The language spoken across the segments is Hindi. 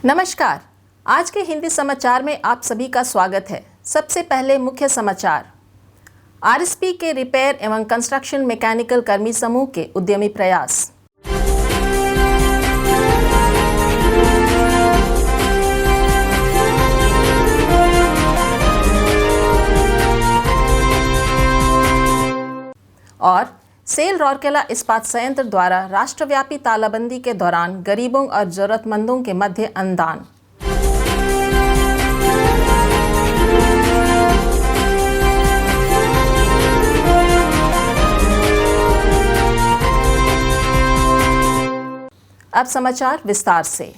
नमस्कार। आज के हिंदी समाचार में आप सभी का स्वागत है। सबसे पहले मुख्य समाचार। आरएसपी के रिपेयर एवं कंस्ट्रक्शन मैकेनिकल कर्मी समूह के उद्यमी प्रयास। और सेल राउरकेला इस्पात संयंत्र द्वारा राष्ट्रव्यापी तालाबंदी के दौरान गरीबों और जरूरतमंदों के मध्य अन्नदान। अब समाचार विस्तार से।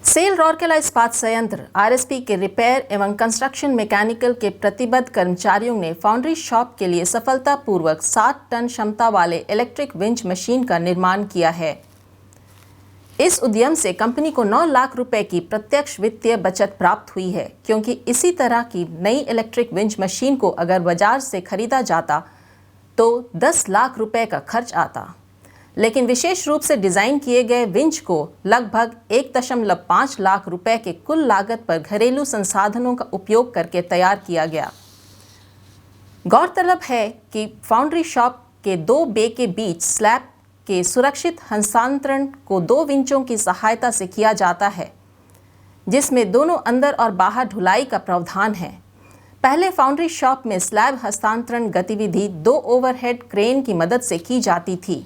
सेल राउरकेला इस्पात संयंत्र आरएसपी के रिपेयर एवं कंस्ट्रक्शन मैकेनिकल के प्रतिबद्ध कर्मचारियों ने फाउंड्री शॉप के लिए सफलतापूर्वक 60 टन क्षमता वाले इलेक्ट्रिक विंच मशीन का निर्माण किया है। इस उद्यम से कंपनी को 9 लाख रुपए की प्रत्यक्ष वित्तीय बचत प्राप्त हुई है, क्योंकि इसी तरह की नई इलेक्ट्रिक विंच मशीन को अगर बाजार से खरीदा जाता तो 10 लाख रुपए का खर्च आता, लेकिन विशेष रूप से डिजाइन किए गए विंच को लगभग 1.5 लाख रुपए के कुल लागत पर घरेलू संसाधनों का उपयोग करके तैयार किया गया। गौरतलब है कि फाउंड्री शॉप के 2 बे के बीच स्लैब के सुरक्षित हस्तांतरण को 2 विंचों की सहायता से किया जाता है, जिसमें दोनों अंदर और बाहर ढुलाई का प्रावधान है। पहले फाउंड्री शॉप में स्लैब हस्तांतरण गतिविधि 2 ओवरहेड क्रेन की मदद से की जाती थी।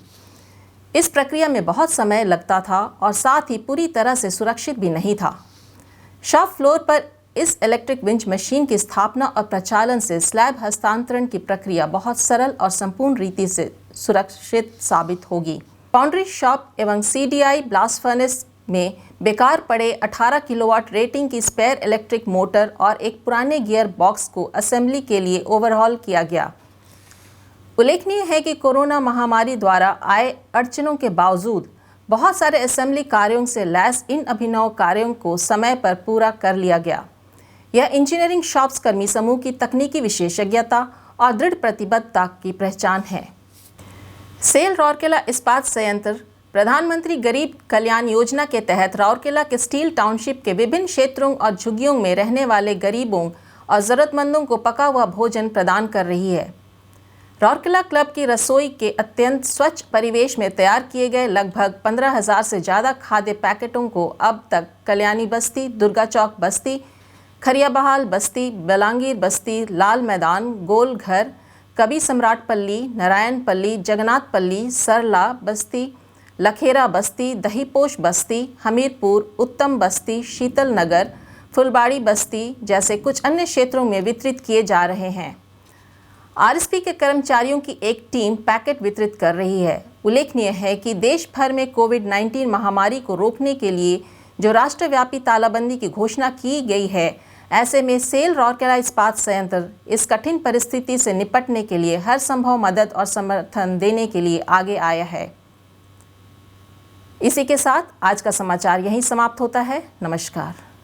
इस प्रक्रिया में बहुत समय लगता था और साथ ही पूरी तरह से सुरक्षित भी नहीं था। शॉप फ्लोर पर इस इलेक्ट्रिक विंच मशीन की स्थापना और प्रचालन से स्लैब हस्तांतरण की प्रक्रिया बहुत सरल और संपूर्ण रीति से सुरक्षित साबित होगी। फाउंड्री शॉप एवं सीडीआई ब्लास्ट फर्नेस में बेकार पड़े 18 किलोवाट रेटिंग की स्पेयर इलेक्ट्रिक मोटर और एक पुराने गियर बॉक्स को असेंबली के लिए ओवरहॉल किया गया। उल्लेखनीय है कि कोरोना महामारी द्वारा आए अड़चनों के बावजूद बहुत सारे असेंबली कार्यों से लैस इन अभिनव कार्यों को समय पर पूरा कर लिया गया। यह इंजीनियरिंग शॉप्स कर्मी समूह की तकनीकी विशेषज्ञता और दृढ़ प्रतिबद्धता की पहचान है। सेल राउरकेला इस्पात संयंत्र प्रधानमंत्री गरीब कल्याण योजना के तहत राउरकेला के स्टील टाउनशिप के विभिन्न क्षेत्रों और झुग्गियों में रहने वाले गरीबों और जरूरतमंदों को पका हुआ भोजन प्रदान कर रही है। राउरकेला क्लब की रसोई के अत्यंत स्वच्छ परिवेश में तैयार किए गए लगभग 15,000 से ज़्यादा खाद्य पैकेटों को अब तक कल्याणी बस्ती, दुर्गा चौक बस्ती, खरियाबहाल बस्ती, बलांगीर बस्ती, लाल मैदान, गोल घर, कवि सम्राट पल्ली, नारायण पल्ली, जगन्नाथ पल्ली, सरला बस्ती, लखेरा बस्ती, दहीपोश बस्ती, हमीरपुर, उत्तम बस्ती, शीतल नगर, फुलबाड़ी बस्ती जैसे कुछ अन्य क्षेत्रों में वितरित किए जा रहे हैं। आरएसपी के कर्मचारियों की एक टीम पैकेट वितरित कर रही है। उल्लेखनीय है कि देश भर में कोविड-19 महामारी को रोकने के लिए जो राष्ट्रव्यापी तालाबंदी की घोषणा की गई है, ऐसे में सेल राउरकेला इस्पात संयंत्र इस कठिन परिस्थिति से निपटने के लिए हर संभव मदद और समर्थन देने के लिए आगे आया है। इसी के साथ आज का समाचार यहीं समाप्त होता है। नमस्कार।